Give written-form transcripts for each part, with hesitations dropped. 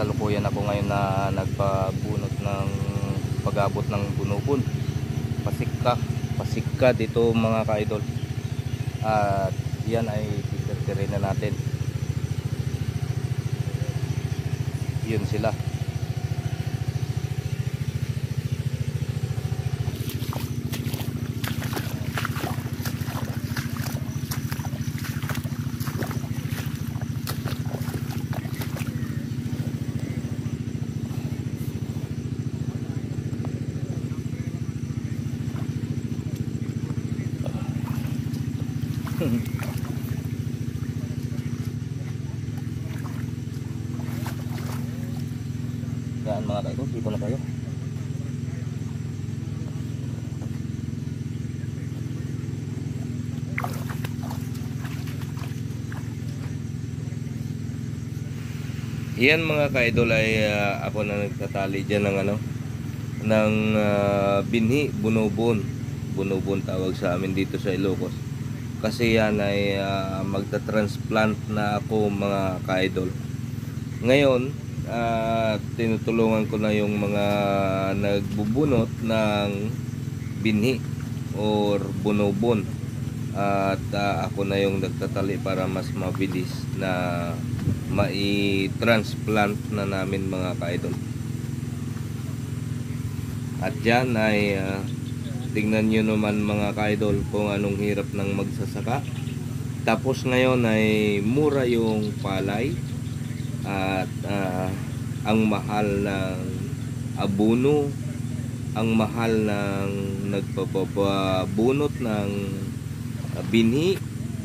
kasalukuyan ako ngayon na nagpabunot ng pag-abot ng bunubun. Pasikka dito mga ka-idol. At yan ay titira na natin. Yun sila. Yan mga kaidol, dito na tayo. Yan mga kaidol ay ako na nagtatali dyan ng ng binhi, bunubon. Bunubon tawag sa amin dito sa Ilocos. Kasi yan ay magta-transplant na ako mga kaidol. Ngayon, tinutulungan ko na yung mga nagbubunot ng binhi or bunubon. At ako na yung nagtatali para mas mabilis na mai-transplant na namin mga kaidol. At dyan ay tingnan nyo naman mga kaidol kung anong hirap ng magsasaka. Tapos ngayon ay mura yung palay at ang mahal ng abono, ang mahal ng nagpapabunot ng binhi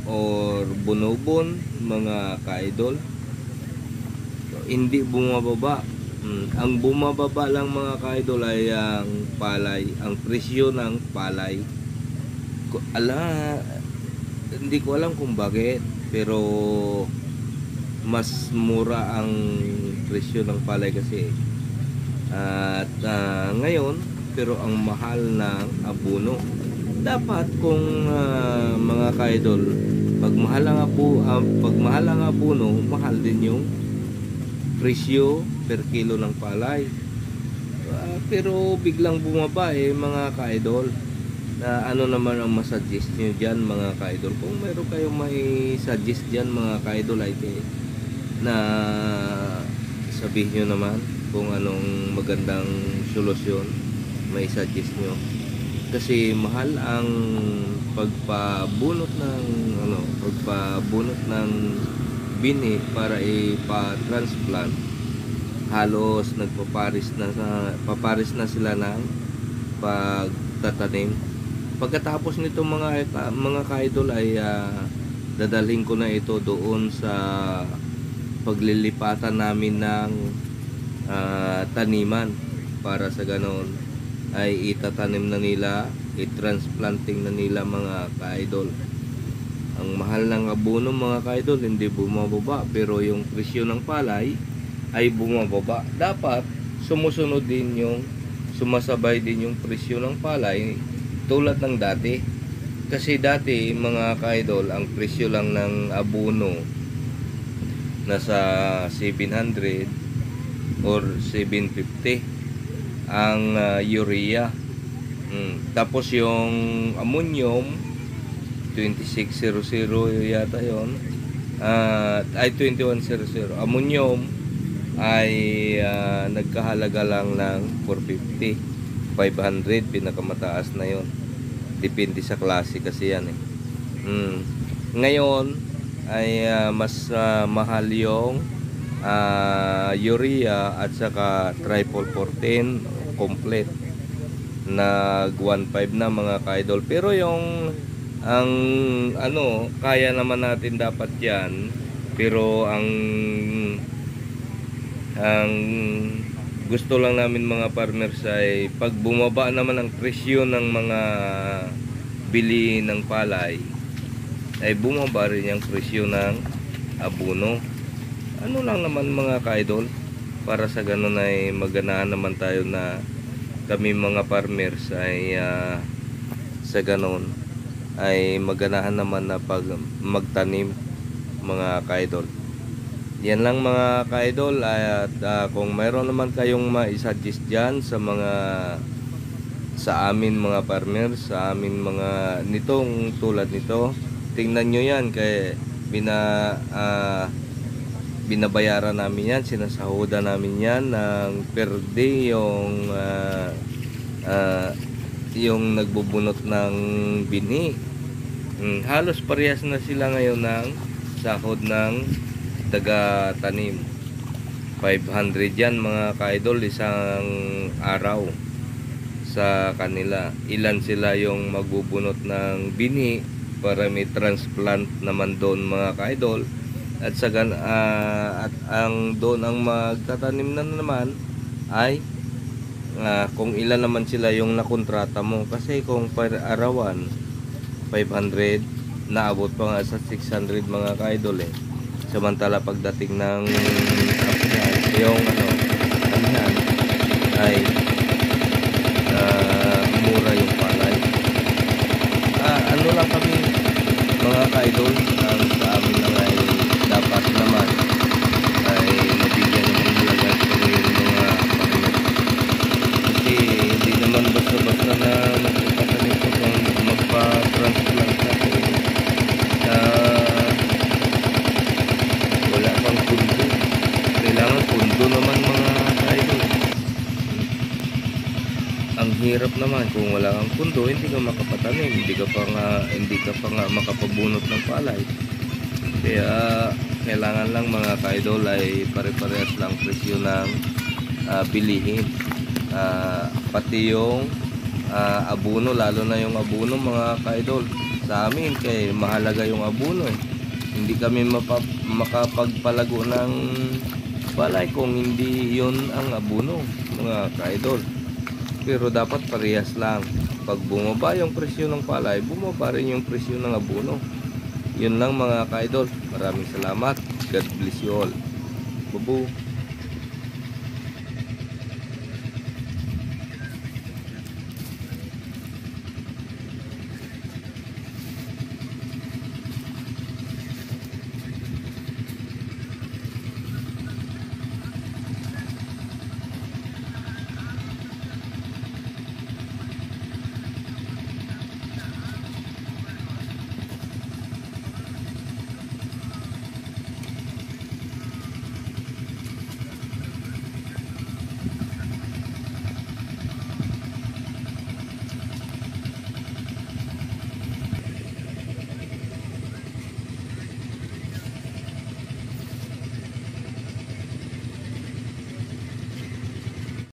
or bunubon mga kaidol. Hindi bumababa. Ang bumababa lang mga kaidol ay ang palay, ang presyo ng palay. Hindi ko alam kung bakit, pero mas mura ang presyo ng palay kasi. At ngayon, pero ang mahal ng abono. Dapat kung mga kaidol, pag mahal ang abono, mahal din yung presyo per kilo ng palay. Pero biglang bumaba mga kaidol. Ano naman ang masuggest nyo dyan mga kaidol? Kung mayroon kayong may suggest dyan mga kaidol ay na sabihin nyo naman kung anong magandang solusyon may suggest nyo. Kasi mahal ang pagpabunot ng binhi para ipa-transplant. Halos paparis na sila ng pagtatanim. Pagkatapos nito mga kaidol ay dadalhin ko na ito doon sa paglilipatan namin ng taniman para sa ganon ay itatanim na nila, i-transplanting na nila mga kaidol. Ang mahal ng abono mga kaidol hindi bumababa, pero yung presyo ng palay ay bumababa. Dapat sumasabay din yung presyo ng palay tulad ng dati. Kasi dati mga kaidol, ang presyo lang ng abono nasa 700 or 750 ang urea. Tapos yung ammonium 2600 yata yon, ay 2100. Ammonium ay nagkahalaga lang ng 450, 500 pinakamataas na yon. Depende sa klase kasi yan Ngayon ay mas mahal yung urea at saka triple 14 complete, nag 1.5 na mga kaidol. Pero yung kaya naman natin dapat yan, pero ang gusto lang namin mga farmers ay pag bumaba naman ang presyo ng mga bili ng palay ay bumaba rin yung presyo ng abono. Ano lang naman mga kaidol, para sa ganun ay maganahan naman tayo na kami mga farmers ay sa ganun ay maganahan naman na pag magtanim mga kaidol. Yan lang mga ka-idol, at kung mayroon naman kayong ma-suggest dyan sa amin mga farmers, sa amin mga nitong tulad nito, tingnan nyo yan, kaya binabayaran namin yan, sinasahuda namin yan ng per day yung nagbubunot ng binhi. Halos parehas na sila ngayon ng sahod ng taga-tanim. 500 yan mga ka-idol isang araw sa kanila. Ilan sila yung magbubunot ng binhi para may transplant naman doon mga ka-idol. At ang doon ang magtatanim na naman ay kung ilan naman sila yung nakontrata mo, kasi kung per arawan 500, naabot pa nga sa 600 mga ka-idol samantala pagdating ng yung anihan ay mura yung palay. Ano lang kami mga ka-idol, ang sa amin lang ay dapat naman ay mabigyan ng halaga sa yung mga farmer, kasi hindi naman basta-basta na magpapatanim ko kung magpa-transplant na wala pang pundo. Kailangan pundo naman mga ka-idol. Ang hirap naman kung wala kang pundo, hindi ka makapatanim, hindi ka pa nga makapabunot ng palay. Kaya kailangan lang mga ka-idol ay pare-parehas lang presyo ng bilihin. Pati yung abono, lalo na yung abono mga ka-idol. Sa amin kay mahalaga yung abono Hindi kami makapagpalago ng palay kung hindi yon ang abono mga ka-idol. Pero dapat parehas lang. Pag bumaba yung presyo ng palay, bumaba rin yung presyo ng abono. Yun lang mga ka-idol. Maraming salamat. God bless you all. Bubu.